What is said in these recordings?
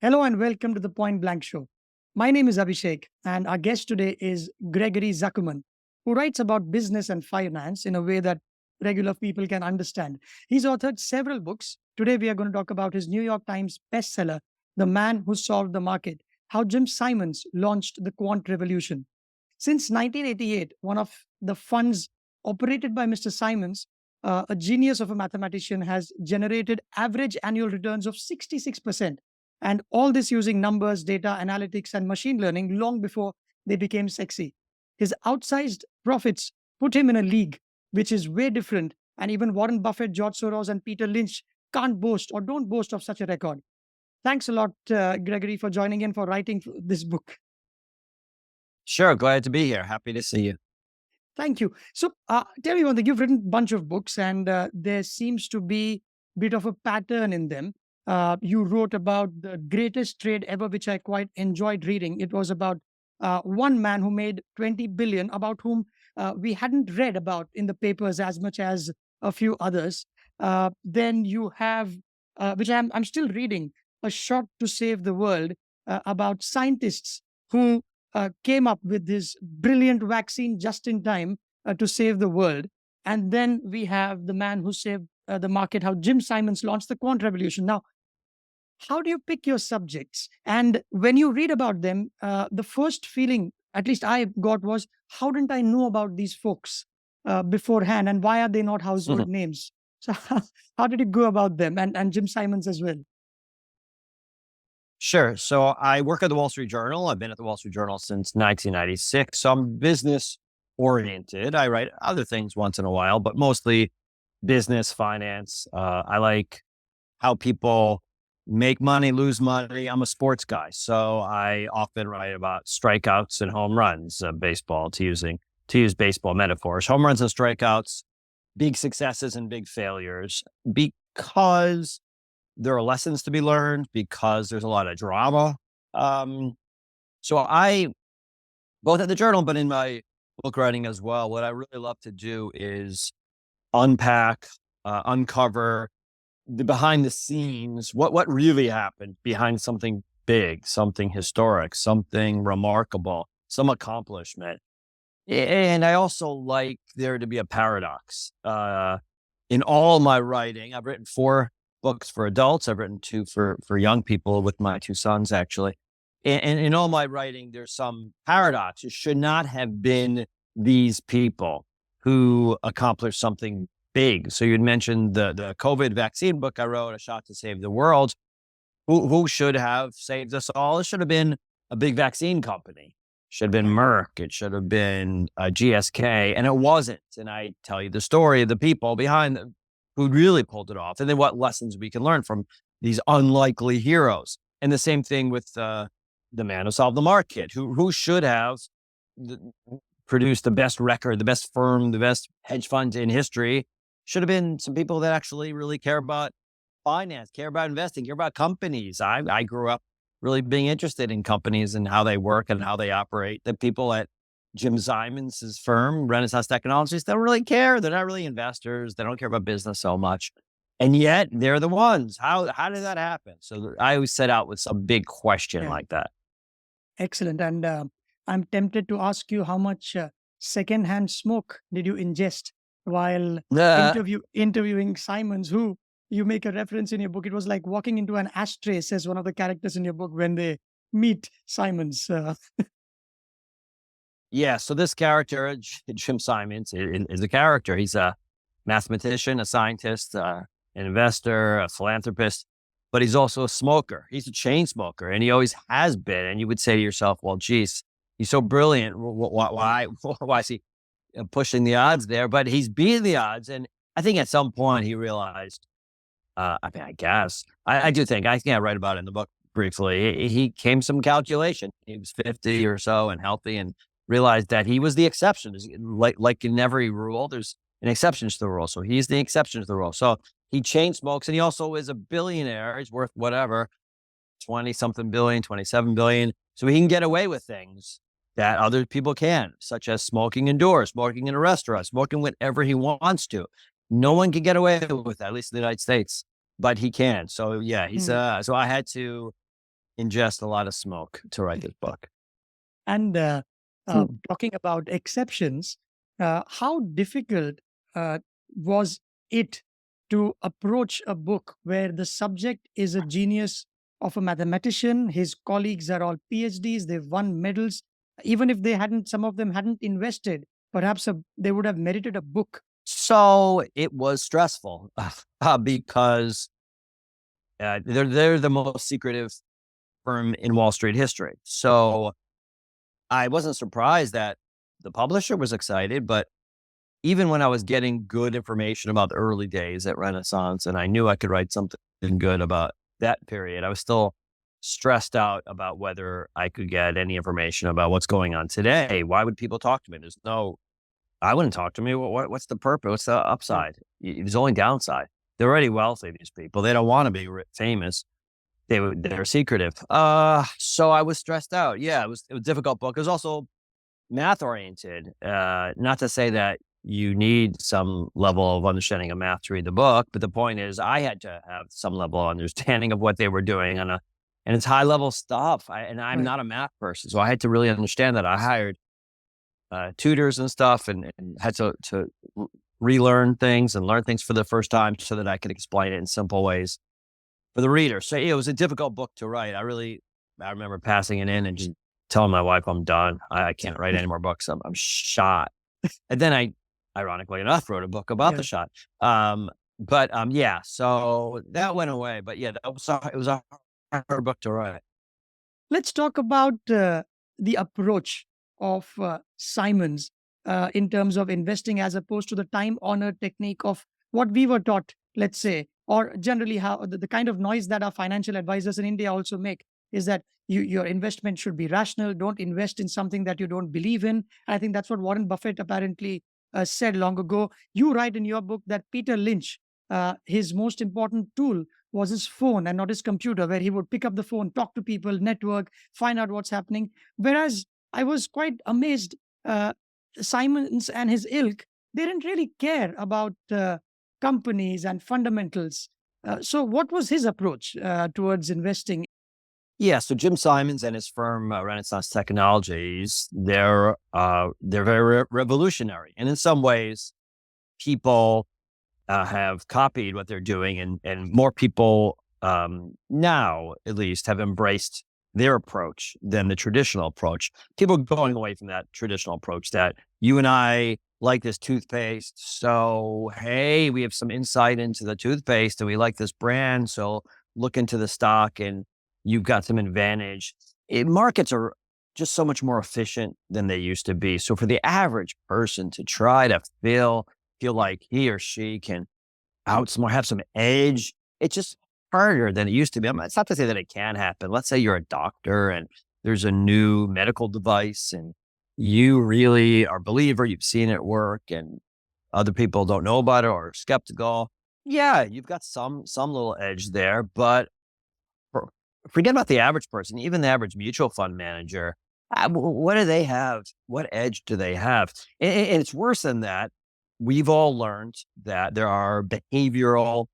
Hello and welcome to the Point Blank Show. My name is Abhishek, and our guest today is Gregory Zuckerman, who writes about business and finance in a way that regular people can understand. He's authored several books. Today, we are going to talk about his New York Times bestseller, The Man Who Solved the Market, how Jim Simons launched the quant revolution. Since 1988, one of the funds operated by Mr. Simons, a genius of a mathematician, has generated average annual returns of 66%. And all this using numbers, data, analytics, and machine learning long before they became sexy. His outsized profits put him in a league which is way different. And even Warren Buffett, George Soros, and Peter Lynch can't boast or don't boast of such a record. Thanks a lot, Gregory, for joining in for writing this book. Sure, glad to be here. Happy to see you. Thank you. So, tell me one thing. You've written a bunch of books, and there seems to be a bit of a pattern in them. You wrote about the greatest trade ever, which I quite enjoyed reading. It was about one man who made 20 billion, about whom we hadn't read about in the papers as much as a few others. Then you have, which I'm still reading, A Shot to Save the World, about scientists who came up with this brilliant vaccine just in time to save the world. And then we have the man who saved the market, how Jim Simons launched the quant revolution. Now, how do you pick your subjects? And when you read about them, the first feeling, at least I got, was how didn't I know about these folks beforehand? And why are they not household names? So, how did you go about them and Jim Simons as well? Sure. So I work at the Wall Street Journal. I've been at the Wall Street Journal since 1996. So I'm business oriented. I write other things once in a while, but mostly business, finance. I like how people make money, lose money. I'm a sports guy. So I often write about strikeouts and home runs, baseball, to use baseball metaphors, home runs and strikeouts, big successes and big failures, because there are lessons to be learned, because there's a lot of drama. So I, both at the journal, but in my book writing as well, what I really love to do is unpack, uncover the behind the scenes, what really happened behind something big, something historic, something remarkable, some accomplishment. And I also like there to be a paradox. In all my writing, I've written 4 books for adults. I've written 2 for young people with my 2 sons, actually. And in all my writing, there's some paradox. It should not have been these people who accomplished something big. So you'd mentioned the COVID vaccine book I wrote, A Shot to Save the World. Who should have saved us all? It should have been a big vaccine company. It should have been Merck. It should have been GSK, and it wasn't. And I tell you the story of the people behind them who really pulled it off, and then what lessons we can learn from these unlikely heroes. And the same thing with the man who solved the market, who should have produced the best record, the best firm, the best hedge fund in history. Should have been some people that actually really care about finance, care about investing, care about companies. I grew up really being interested in companies and how they work and how they operate. The people at Jim Simons' firm, Renaissance Technologies, they don't really care. They're not really investors. They don't care about business so much. And yet they're the ones. How did that happen? So I always set out with some big question Yeah, like that. excellent. And I'm tempted to ask you how much secondhand smoke did you ingest while interviewing Simons, who you make a reference in your book. It was like walking into an ashtray, says one of the characters in your book when they meet Simons. Yeah. So this character, Jim Simons, is a character. He's a mathematician, a scientist, an investor, a philanthropist, but he's also a smoker. He's a chain smoker, and he always has been. And you would say to yourself, well, geez, he's so brilliant. Why is he pushing the odds there? But he's beating the odds. And I think at some point he realized, I guess, I do think, I think I write about it in the book briefly. He came to some calculation. He was 50 or so and healthy, and realized that he was the exception. Like in every rule, there's an exception to the rule. So he's the exception to the rule. So he chain smokes, and he also is a billionaire. He's worth whatever, 20 something billion, 27 billion. So he can get away with things that other people can, such as smoking indoors, smoking in a restaurant, smoking whenever he wants to. No one can get away with that, at least in the United States, but he can. So yeah, he's, so I had to ingest a lot of smoke to write this book. And Hmm. talking about exceptions, how difficult was it to approach a book where the subject is a genius of a mathematician? His colleagues are all PhDs, they've won medals. Even if they hadn't, some of them hadn't invested, perhaps they would have merited a book. So it was stressful because they're the most secretive firm in Wall Street history. So I wasn't surprised that the publisher was excited, but even when I was getting good information about the early days at Renaissance and I knew I could write something good about that period, I was still stressed out about whether I could get any information about what's going on today. Why would people talk to me? I wouldn't talk to me. What's the purpose? What's the Right. upside? There's only downside. They're already wealthy, these people. They don't want to be famous. They're secretive. So I was stressed out. Yeah, it was a difficult book. It was also math oriented. Not to say that you need some level of understanding of math to read the book, but the point is I had to have some level of understanding of what they were doing and it's high level stuff. And I'm Right. not a math person, so I had to really understand that. I hired tutors and stuff, and had to relearn things and learn things for the first time so that I could explain it in simple ways for the reader. So yeah, it was a difficult book to write. I remember passing it in and just telling my wife, I'm done. I can't write any more books. I'm shot. And then I, ironically enough, wrote a book about Yeah. the shot. Yeah, so that went away. But yeah, it was a hard book to write. Let's talk about the approach of Simons in terms of investing as opposed to the time honored technique of what we were taught, let's say, or generally how the kind of noise that our financial advisors in India also make is that your investment should be rational. Don't invest in something that you don't believe in. I think that's what Warren Buffett apparently said long ago. You write in your book that Peter Lynch, his most important tool was his phone and not his computer, where he would pick up the phone, talk to people, network, find out what's happening. Whereas I was quite amazed, Simons and his ilk, they didn't really care about companies and fundamentals. So, what was his approach towards investing? Yeah, so Jim Simons and his firm Renaissance Technologies, they're very revolutionary, and in some ways, people have copied what they're doing, and more people now, at least, have embraced their approach than the traditional approach. People are going away from that traditional approach that you and I like this toothpaste. So, hey, we have some insight into the toothpaste and we like this brand. So, look into the stock and you've got some advantage. Markets are just so much more efficient than they used to be. So, for the average person to try to feel like he or she can outsmart, have some edge. It's just harder than it used to be. It's not to say that it can happen. Let's say you're a doctor and there's a new medical device and you really are a believer, you've seen it work and other people don't know about it or are skeptical. Yeah, you've got some little edge there, but for, forget about the average person, even the average mutual fund manager. What do they have? What edge do they have? And it's worse than that. We've all learned that there are behavioral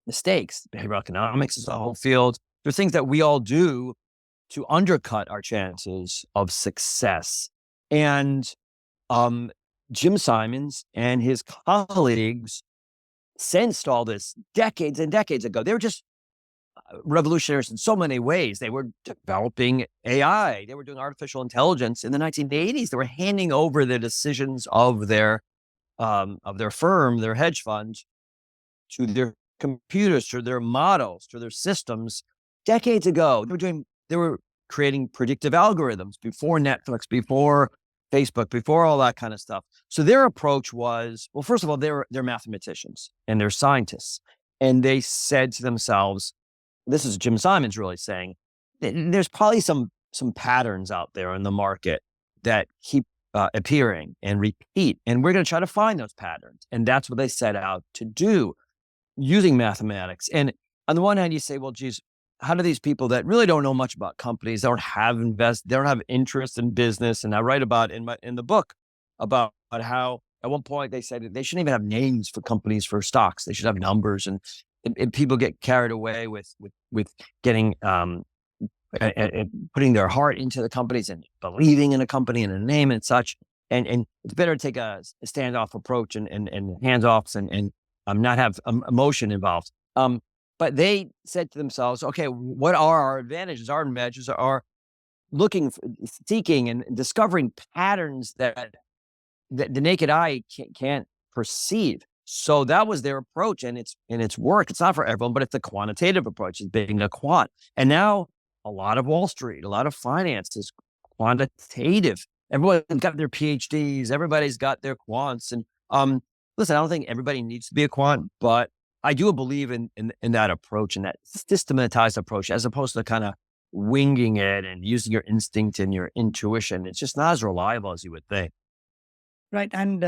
mistakes. Behavioral economics is a whole field. There's things that we all do to undercut our chances of success. And um, Jim Simons and his colleagues sensed all this decades and decades ago. They were just revolutionaries in so many ways. They were developing AI. They were doing artificial intelligence in the 1980s. They were handing over the decisions of their firm, their hedge fund, to their computers, to their models, to their systems decades ago. They were creating predictive algorithms before Netflix, before Facebook, before all that kind of stuff. So their approach was, well, first of all, they're mathematicians and they're scientists. And they said to themselves, this is Jim Simons really saying, there's probably some patterns out there in the market that keep appearing and repeat, and we're going to try to find those patterns. And that's what they set out to do using mathematics. And on the one hand, you say, well, geez, how do these people that really don't know much about companies, they don't have interest in business? And I write about in the book about how at one point they said they shouldn't even have names for companies for stocks. They should have numbers, and people get carried away with getting and putting their heart into the companies and believing in a company and a name and such. And it's better to take a standoff approach and hands-offs and not have emotion involved. But they said to themselves, okay, what are our advantages? Our advantages are looking, seeking and discovering patterns that the naked eye can't perceive. So that was their approach, and it's worked. It's not for everyone, but it's the quantitative approach, is being a quant. And now a lot of Wall Street, a lot of finance is quantitative. Everyone's got their PhDs, everybody's got their quants. And listen, I don't think everybody needs to be a quant, but I do believe in that approach and that systematized approach, as opposed to kind of winging it and using your instinct and your intuition. It's just not as reliable as you would think. Right. And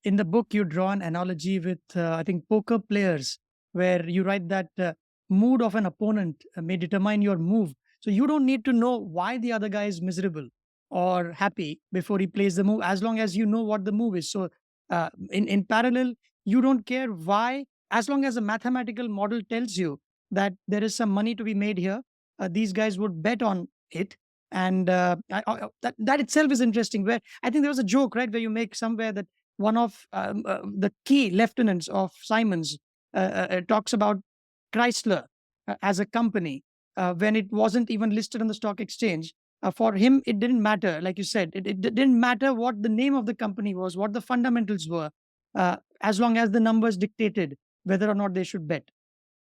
in the book, you draw an analogy with, I think, poker players, where you write that mood of an opponent may determine your move. So you don't need to know why the other guy is miserable or happy before he plays the move, as long as you know what the move is. So in parallel, you don't care why, as long as a mathematical model tells you that there is some money to be made here. These guys would bet on it. And that itself is interesting. Where I think there was a joke, right, where you make somewhere that one of the key lieutenants of Simon's talks about Chrysler as a company when it wasn't even listed on the stock exchange. For him, it didn't matter. Like you said, it didn't matter what the name of the company was, what the fundamentals were, as long as the numbers dictated whether or not they should bet.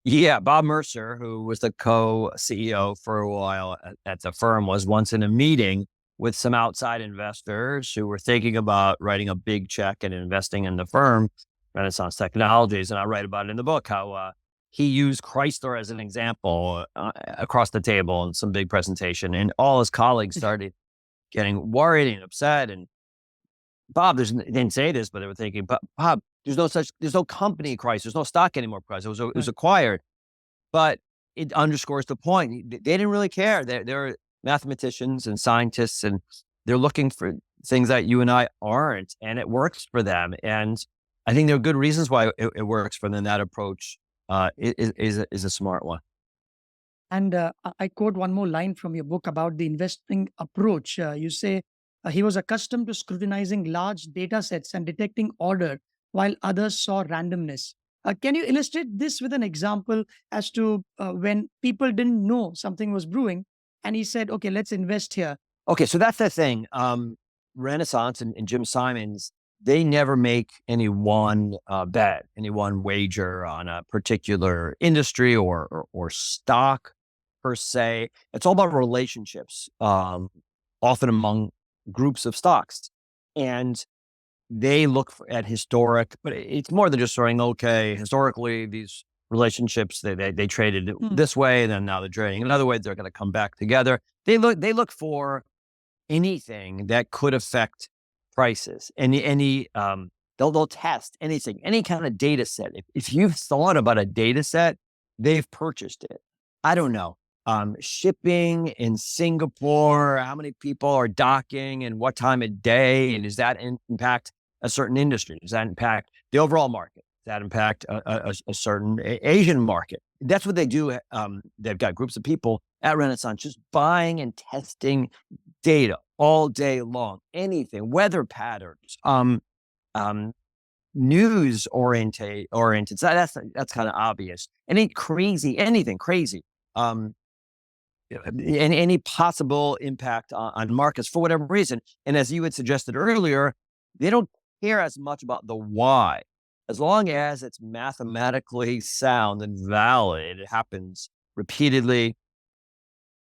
Yeah, Bob Mercer, who was the co-CEO for a while at the firm, was once in a meeting with some outside investors who were thinking about writing a big check and investing in the firm, Renaissance Technologies. And I write about it in the book, how he used Chrysler as an example across the table in some big presentation. And all his colleagues started getting worried and upset. And Bob, didn't say this, but they were thinking, Bob, there's no company Chrysler, there's no stock anymore Chrysler. It was Right. acquired. But it underscores the point. They didn't really care. They're mathematicians and scientists, and they're looking for things that you and I aren't, and it works for them. And I think there are good reasons why it works for them. That approach is a smart one. And I quote one more line from your book about the investing approach. You say he was accustomed to scrutinizing large data sets and detecting order, while others saw randomness. Can you illustrate this with an example as to when people didn't know something was brewing and he said, okay, let's invest here? Okay, so that's the thing. Renaissance and Jim Simons, they never make any one bet, any one wager on a particular industry or stock per se. It's all about relationships, often among groups of stocks, and they look at historic. But it's more than just saying, okay, historically these relationships they traded Hmm. this way, and then now they're trading another way. They're going to come back together. They look for anything that could affect prices. They'll test anything, any kind of data set. If you've thought about a data set, they've purchased it. I don't know. Shipping in Singapore, how many people are docking and what time of day? And does that impact a certain industry? Does that impact the overall market? Does that impact a certain Asian market? That's what they do. They've got groups of people at Renaissance just buying and testing data all day long, anything, weather patterns, um, news oriented. So that's kind of obvious. Anything crazy, um, any possible impact on markets for whatever reason. And as you had suggested earlier, they don't care as much about the why, as long as it's mathematically sound and valid. It happens repeatedly,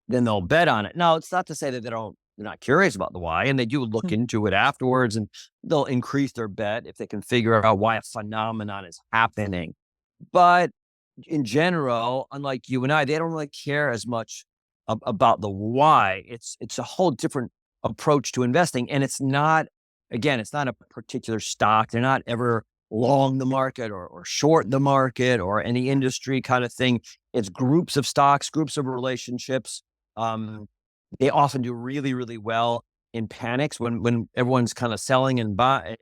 then they'll bet on it. Now, it's not to say that they're not curious about the why, and they do look Hmm. into it afterwards, and they'll increase their bet if they can figure out why a phenomenon is happening. But in general, unlike you and I, they don't really care as much about the why. It's a whole different approach to investing, and it's not a particular stock. They're not ever long the market or short the market or any industry kind of thing. It's groups of stocks, groups of relationships. Um, they often do really, really well in panics when everyone's kind of selling and buy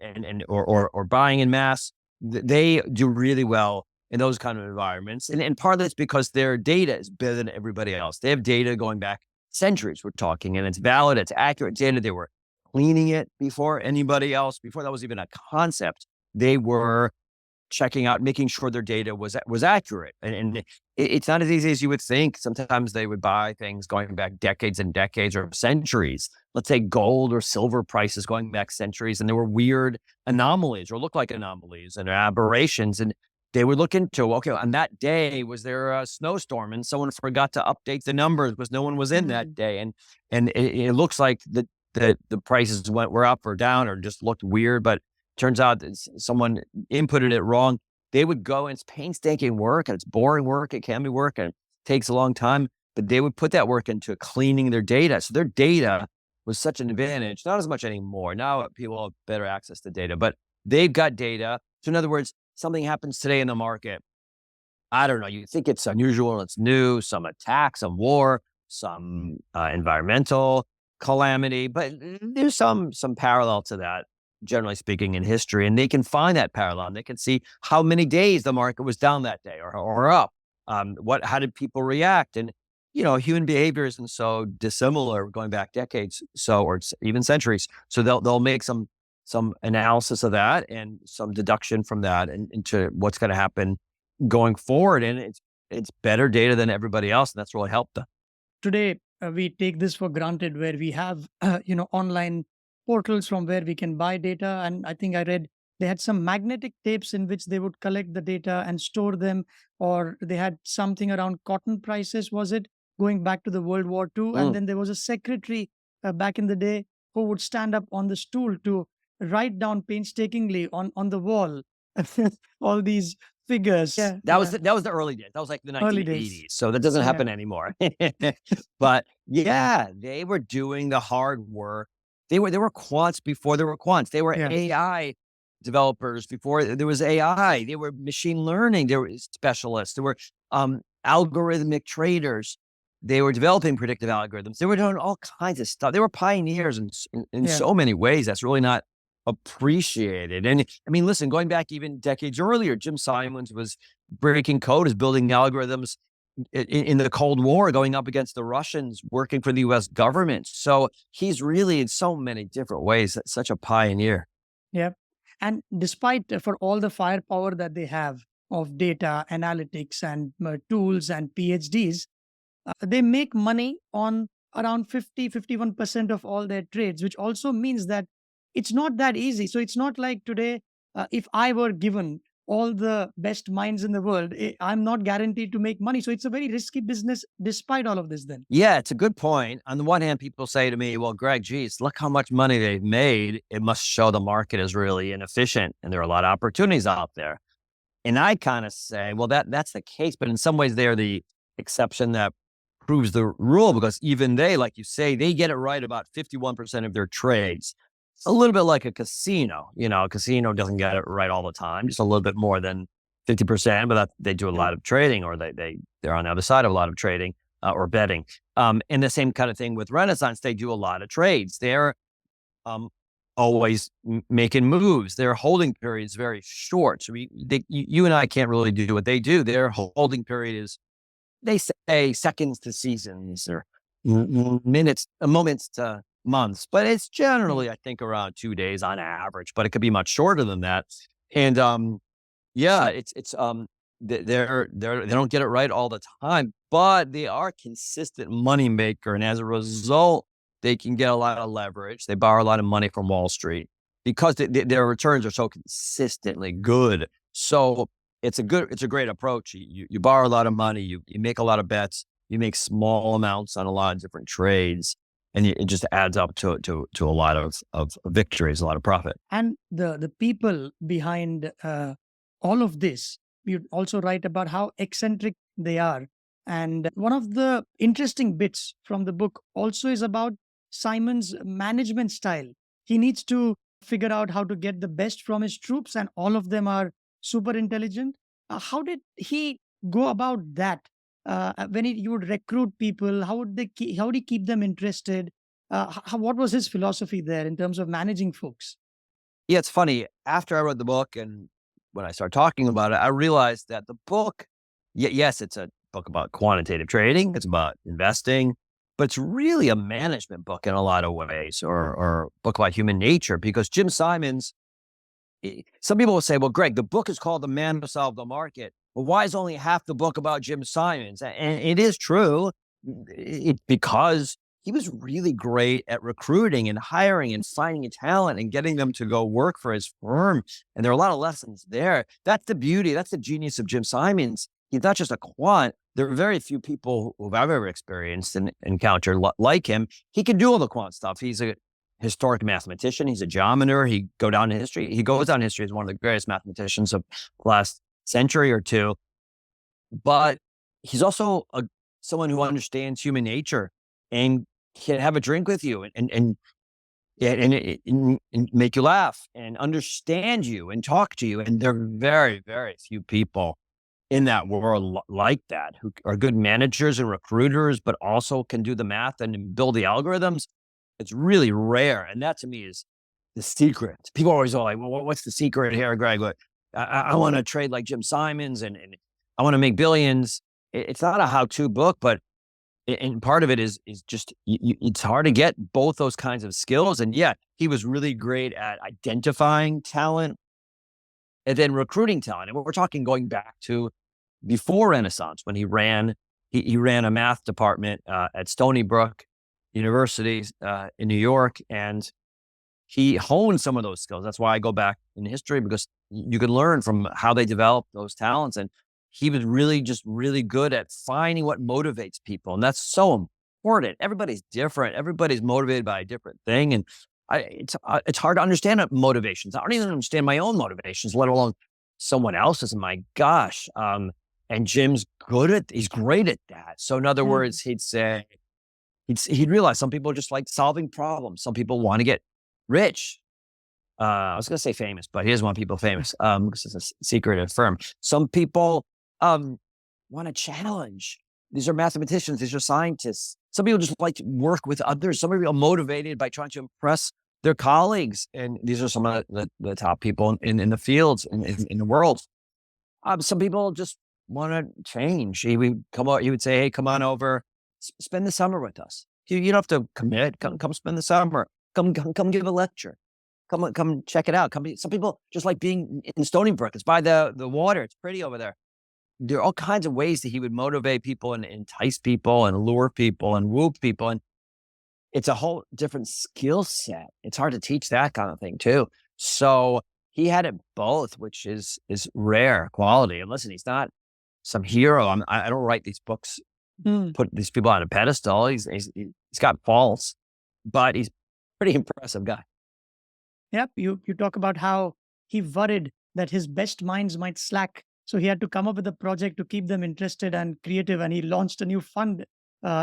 or buying in mass. They do really well in those kind of environments. And part of it's because their data is better than everybody else. They have data going back centuries we're talking, and it's valid, it's accurate data. They were cleaning it before anybody else, before that was even a concept. They were checking out, making sure their data was accurate. And it's not as easy as you would think. Sometimes they would buy things going back decades and decades or centuries. Let's say gold or silver prices going back centuries, and there were weird anomalies or look like anomalies and aberrations. And they would look into, okay, on that day, was there a snowstorm and someone forgot to update the numbers because no one was in that day? And it looks like the prices were up or down or just looked weird, but turns out that someone inputted it wrong. They would go, and it's painstaking work, and it's boring work. It can be work, and it takes a long time, but they would put that work into cleaning their data. So their data was such an advantage, not as much anymore. Now people have better access to data, but they've got data. So in other words, something happens today in the market. I don't know. You think it's unusual, it's new, some attack, some war, some environmental calamity, but there's some parallel to that, generally speaking, in history, and they can find that parallel. And they can see how many days the market was down that day or up. How did people react? And human behavior isn't so dissimilar going back decades, or even centuries. So they'll make some analysis of that and some deduction from that and into what's going to happen going forward. And it's better data than everybody else, and that's really helped them. Today, we take this for granted, where we have online portals from where we can buy data. And I think I read they had some magnetic tapes in which they would collect the data and store them, or they had something around cotton prices, was it, going back to the World War II? And Mm. then there was a secretary back in the day who would stand up on the stool to write down painstakingly on the wall all these figures. That was the early days. That was like the Early days. 1980s. So that doesn't Yeah. happen anymore. But yeah, they were doing the hard work. They were quants before there were quants. They were Yeah. AI developers before there was AI. They were machine learning. They were specialists. There were algorithmic traders. They were developing predictive algorithms. They were doing all kinds of stuff. They were pioneers in Yeah. so many ways. That's really not appreciated. And I mean, listen, going back even decades earlier, Jim Simons was breaking code, is building algorithms in the Cold War, going up against the Russians, working for the US government. So he's really, in so many different ways, such a pioneer. Yeah. And despite for all the firepower that they have of data analytics and tools and PhDs, they make money on around 51% of all their trades, which also means that it's not that easy. So it's not like today, if I were given all the best minds in the world, I'm not guaranteed to make money. So it's a very risky business despite all of this then. Yeah, it's a good point. On the one hand, people say to me, well, Greg, geez, look how much money they've made. It must show the market is really inefficient and there are a lot of opportunities out there. And I kind of say, well, that's the case, but in some ways they're the exception that proves the rule, because even they, like you say, they get it right about 51% of their trades. A little bit like a casino. A casino doesn't get it right all the time, just a little bit more than 50%, but they do a lot of trading, or they're on the other side of a lot of trading or betting. And the same kind of thing with Renaissance. They do a lot of trades. They're always making moves. Their holding period is very short. So you and I can't really do what they do. Their holding period is, they say, seconds to seasons, or moments to months, but it's generally, I think, around 2 days on average, but it could be much shorter than that. And it's they don't get it right all the time, but they are a consistent money maker, and as a result, they can get a lot of leverage. They borrow a lot of money from Wall Street because their returns are so consistently good. So it's a great approach. You borrow a lot of money, you make a lot of bets, you make small amounts on a lot of different trades, and it just adds up to a lot of victories, a lot of profit. And the people behind all of this, you also write about how eccentric they are. And one of the interesting bits from the book also is about Simon's management style. He needs to figure out how to get the best from his troops, and all of them are super intelligent. How did he go about that? When you would recruit people, how would how would he keep them interested? What was his philosophy there in terms of managing folks? Yeah, it's funny. After I read the book and when I started talking about it, I realized that the book, yes, it's a book about quantitative trading. It's about investing, but it's really a management book in a lot of ways, or a book about human nature, because Jim Simons, some people will say, well, Greg, the book is called The Man Who Solved the Market. Well, why is only half the book about Jim Simons? And it is true, because he was really great at recruiting and hiring and finding talent and getting them to go work for his firm. And there are a lot of lessons there. That's the beauty. That's the genius of Jim Simons. He's not just a quant. There are very few people who I've ever experienced and encountered like him. He can do all the quant stuff. He's a historic mathematician. He's a geometer. He goes down in history as one of the greatest mathematicians of the last century or two. But he's also someone who understands human nature and can have a drink with you and make you laugh and understand you and talk to you. And there are very, very few people in that world like that, who are good managers and recruiters, but also can do the math and build the algorithms. It's really rare. And that to me is the secret. People are always like, well, what's the secret here, Greg? I want to trade like Jim Simons and I want to make billions. It's not a how-to book, but and part of it is just, it's hard to get both those kinds of skills. And yeah, he was really great at identifying talent and then recruiting talent. And we're talking going back to before Renaissance, when he ran a math department at Stony Brook University in New York, and he honed some of those skills. That's why I go back in history, because you can learn from how they developed those talents. And he was really good at finding what motivates people. And that's so important. Everybody's different. Everybody's motivated by a different thing. And it's hard to understand motivations. I don't even understand my own motivations, let alone someone else's. And my gosh. And Jim's he's great at that. So in other words, he'd say, he'd realize some people just like solving problems. Some people want to get rich. I was going to say famous, but he doesn't want people famous because it's a secretive firm. Some people want to challenge. These are mathematicians. These are scientists. Some people just like to work with others. Some people are motivated by trying to impress their colleagues. And these are some of the top people in the fields in the world. Some people just want to change. He would say, hey, come on over, spend the summer with us. You don't have to commit. Come spend the summer. Come give a lecture. Come check it out. Some people just like being in Stony Brook. It's by the water. It's pretty over there. There are all kinds of ways that he would motivate people and entice people and lure people and woo people. And it's a whole different skill set. It's hard to teach that kind of thing too. So he had it both, which is rare quality. And listen, he's not some hero. I don't write these books, put these people on a pedestal. He's got faults, but he's a pretty impressive guy. Yep. You talk about how he worried that his best minds might slack. So he had to come up with a project to keep them interested and creative. And he launched a new fund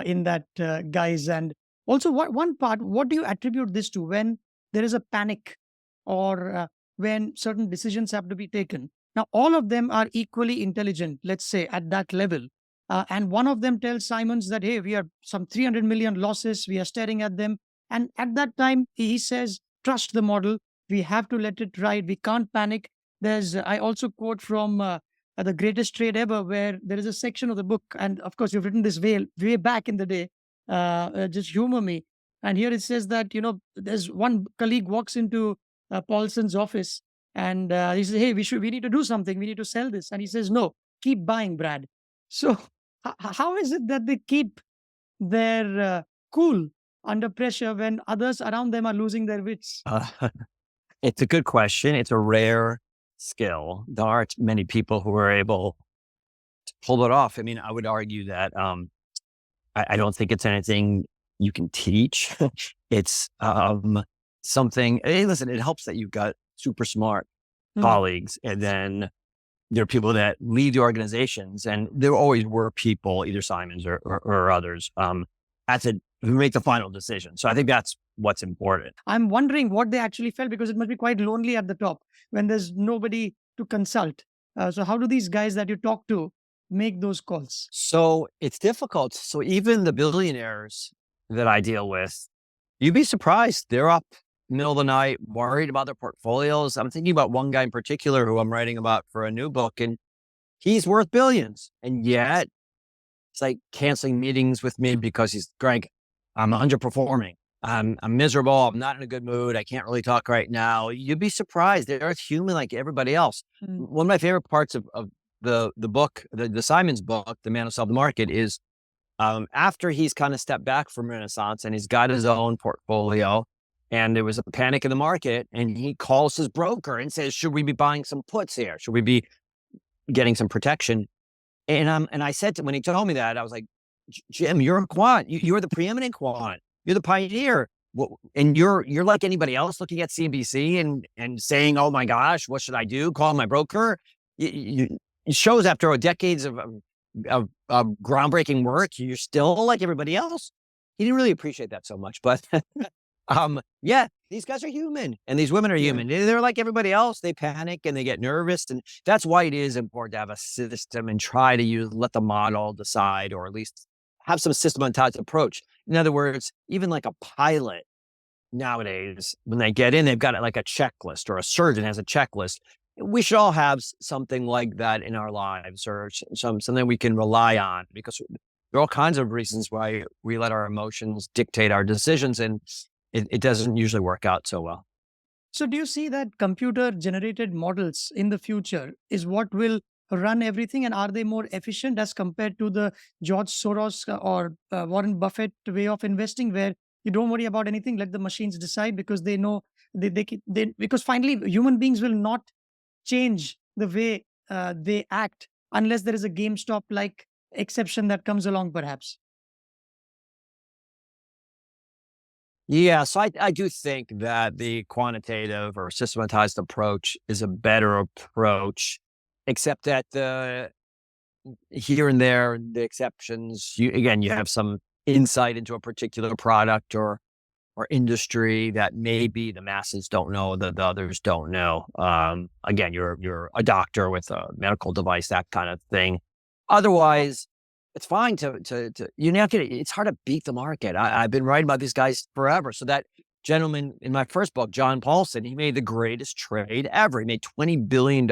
in that guise. And also, what do you attribute this to when there is a panic or when certain decisions have to be taken? Now, all of them are equally intelligent, let's say, at that level. And one of them tells Simons that, hey, we are some 300 million losses. We are staring at them. And at that time, he says, trust the model. We have to let it ride. We can't panic. I also quote from The Greatest Trade Ever, where there is a section of the book. And of course, you've written this way back in the day. Just humor me. And here it says that, there's one colleague walks into Paulson's office and he says, hey, we need to do something. We need to sell this. And he says, no, keep buying, Brad. So how is it that they keep their cool under pressure when others around them are losing their wits? It's a good question. It's a rare skill. There aren't many people who are able to pull it off. I mean, I would argue that I don't think it's anything you can teach. It's something. Hey, listen, it helps that you've got super smart colleagues, and then there are people that lead the organizations, and there always were people, either Simons or others, who make the final decision. So I think that's what's important. I'm wondering what they actually felt, because it must be quite lonely at the top when there's nobody to consult. So how do these guys that you talk to make those calls? So it's difficult. So even the billionaires that I deal with, you'd be surprised. They're up middle of the night, worried about their portfolios. I'm thinking about one guy in particular who I'm writing about for a new book, and he's worth billions. And yet it's like canceling meetings with me because Greg, I'm underperforming. I'm miserable. I'm not in a good mood. I can't really talk right now. You'd be surprised. They're human like everybody else. Mm. One of my favorite parts of the book, the Simon's book, The Man Who Solved the Market, is after he's kind of stepped back from Renaissance and he's got his own portfolio, and there was a panic in the market, and he calls his broker and says, "Should we be buying some puts here? Should we be getting some protection?" And I said to when he told me that, I was like, Jim, you're a quant. You're the preeminent quant. You're the pioneer. And you're like anybody else looking at CNBC and saying, "Oh my gosh, what should I do? Call my broker." It shows after decades of groundbreaking work, you're still like everybody else. He didn't really appreciate that so much, but yeah, these guys are human, and these women are Yeah. human. They're like everybody else. They panic and they get nervous, and that's why it is important to have a system and try to let the model decide, or at least have some systematized approach. In other words, even like a pilot nowadays, when they get in, they've got like a checklist, or a surgeon has a checklist. We should all have something like that in our lives, or something we can rely on, because there are all kinds of reasons why we let our emotions dictate our decisions, and it doesn't usually work out so well. So, do you see that computer generated models in the future is what will run everything? And are they more efficient as compared to the George Soros or Warren Buffett way of investing, where you don't worry about anything, let the machines decide because they know because finally human beings will not change the way they act unless there is a GameStop like exception that comes along, perhaps. Yeah, so I do think that the quantitative or systematized approach is a better approach, except that the here and there, the exceptions, you have some insight into a particular product or industry that maybe the masses don't know, that the others don't know. Again, you're a doctor with a medical device, that kind of thing. Otherwise, it's fine to you're not gonna. It's hard to beat the market. I've been writing about these guys forever. So that gentleman in my first book, John Paulson, he made the greatest trade ever. He made $20 billion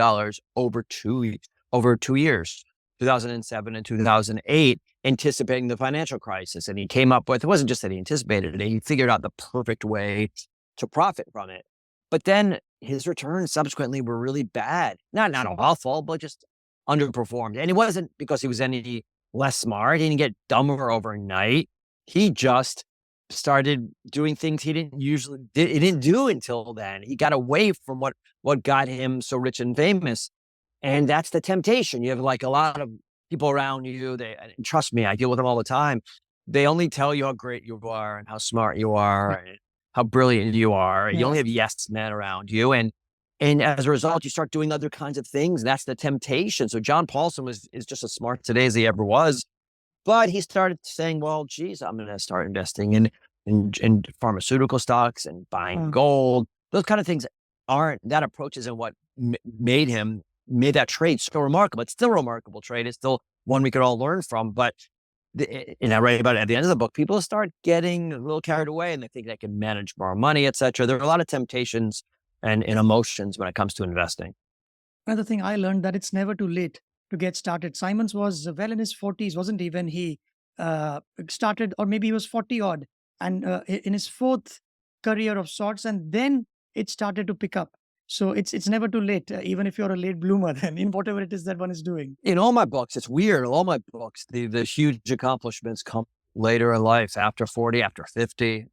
over 2 years, 2007 and 2008, anticipating the financial crisis. And he came up with, it wasn't just that he anticipated it, he figured out the perfect way to profit from it. But then his returns subsequently were really bad. Not awful, but just underperformed. And it wasn't because he was any less smart. He didn't get dumber overnight. He just started doing things he didn't do until then. He got away from what got him so rich and famous. And that's the temptation. You have like a lot of people around you. And trust me, I deal with them all the time. They only tell you how great you are and how smart you are and how brilliant you are. You Yeah. only have yes men around you. And as a result, you start doing other kinds of things. And that's the temptation. So John Paulson is just as smart today as he ever was. But he started saying, well, geez, I'm going to start investing in pharmaceutical stocks and buying Uh, gold. Those kind of things that approach isn't what made that trade so remarkable. It's still a remarkable trade. It's still one we could all learn from. But and I write about it at the end of the book. People start getting a little carried away, and they think they can manage more money, etc. There are a lot of temptations and emotions when it comes to investing. Another thing I learned that it's never too late to get started. Simons was well in his 40s, wasn't he, when he started, or maybe he was 40 odd, and in his fourth career of sorts, and then it started to pick up. So it's never too late, even if you're a late bloomer, then in whatever it is that one is doing. In all my books, it's weird. All my books, the huge accomplishments come later in life, after 40, after 50.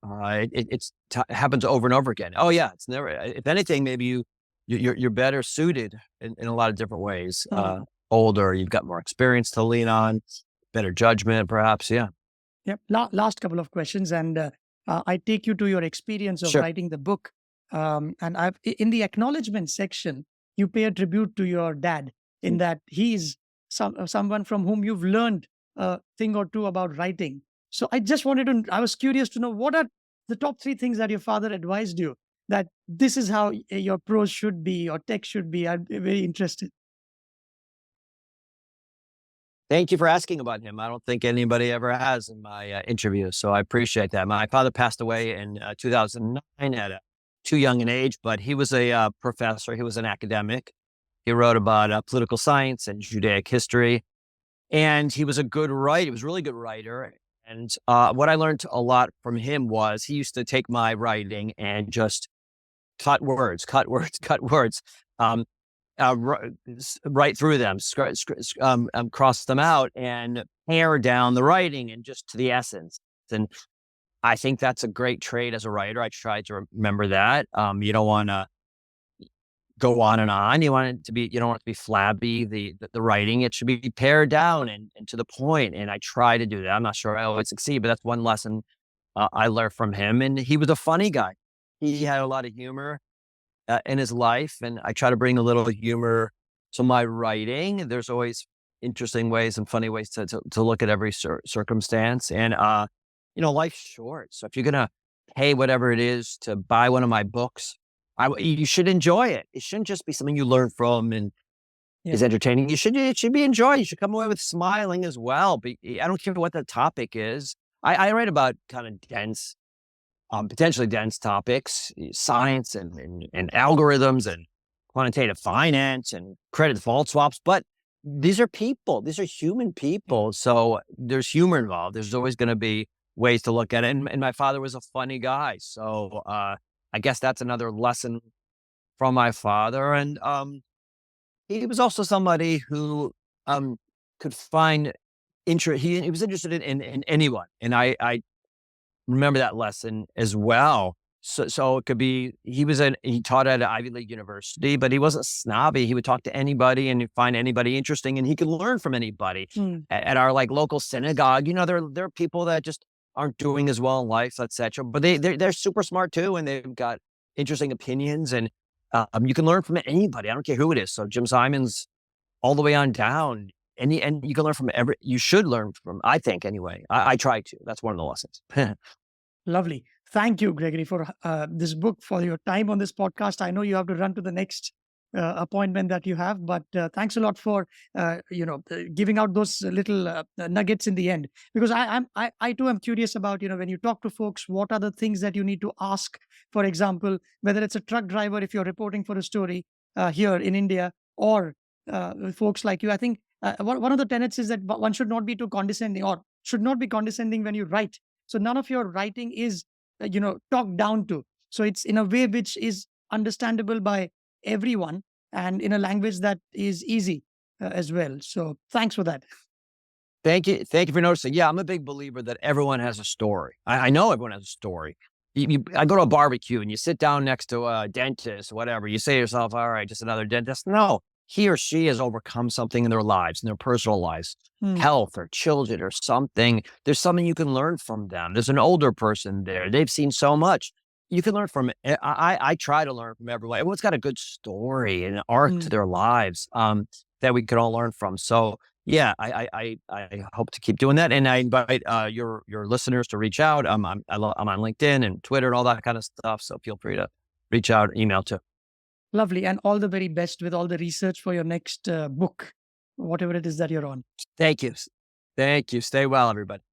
Happens over and over again. Oh yeah, it's never. If anything, maybe you're better suited in a lot of different ways. Uh, Older, you've got more experience to lean on, better judgment, perhaps. Yeah, Yep. Last couple of questions, and I take you to your experience of sure. writing the book. And in the acknowledgement section, you pay a tribute to your dad, in that he's someone from whom you've learned a thing or two about writing. So I was curious to know, what are the top three things that your father advised you, that this is how your prose should be or text should be. I'd be very interested. Thank you for asking about him. I don't think anybody ever has in my interview, so I appreciate that. My father passed away in 2009 at too young an age, but he was a professor. He was an academic. He wrote about political science and Judaic history, and he was a good writer. He was a really good writer, what I learned a lot from him was he used to take my writing and just cut words, cut words, cut words, um, right through them, cross them out and pare down the writing and just to the essence. And I think that's a great trait as a writer. I try to remember that. You don't want to go on and on. You want it to be, you don't want it to be flabby. The writing, it should be pared down and to the point. And I try to do that. I'm not sure I always succeed, but that's one lesson I learned from him. And he was a funny guy. He had a lot of humor in his life, and I try to bring a little humor to my writing. There's always interesting ways and funny ways to look at every circumstance. And life's short, so if you're gonna pay whatever it is to buy one of my books, you should enjoy it. It shouldn't just be something you learn from and Yeah. is entertaining. It should be enjoyed. You should come away with smiling as well. But I don't care what the topic is. I write about kind of dense, potentially dense topics, science and algorithms and quantitative finance and credit default swaps. But these are people. These are human people. So there's humor involved. There's always going to be ways to look at it. And my father was a funny guy. So I guess that's another lesson from my father. And he was also somebody who could find interest. He was interested in anyone. And I remember that lesson as well. So it could be, he taught at an Ivy League university, but he wasn't snobby. He would talk to anybody and find anybody interesting, and he could learn from anybody. Mm. At our like local synagogue, there are people that just aren't doing as well in life, etc. But they're super smart too, and they've got interesting opinions, and you can learn from anybody. I don't care who it is. So Jim Simons, all the way on down, and you can learn from you should learn from. I think anyway. I try to. That's one of the lessons. Lovely. Thank you, Gregory, for this book, for your time on this podcast. I know you have to run to the next appointment that you have, but thanks a lot for giving out those little nuggets in the end. Because I too am curious about, when you talk to folks, what are the things that you need to ask? For example, whether it's a truck driver, if you're reporting for a story here in India, or folks like you. I think one of the tenets is that one should not be too condescending, or should not be condescending when you write. So none of your writing is, talked down to. So it's in a way which is understandable by everyone and in a language that is easy as well. So thanks for that. Thank you. Thank you for noticing. Yeah, I'm a big believer that everyone has a story. I know everyone has a story. I go to a barbecue and you sit down next to a dentist, whatever. You say to yourself, all right, just another dentist. No, he or she has overcome something in their lives, in their personal lives, Hmm. health or children or something. There's something you can learn from them. There's an older person there. They've seen so much. You can learn from it. I try to learn from everyone. Everyone's got a good story and an arc Hmm. to their lives that we can all learn from. So yeah, I hope to keep doing that, and I invite your listeners to reach out. I'm on LinkedIn and Twitter and all that kind of stuff. So feel free to reach out, email too. Lovely. And all the very best with all the research for your next book, whatever it is that you're on. Thank you, thank you. Stay well, everybody.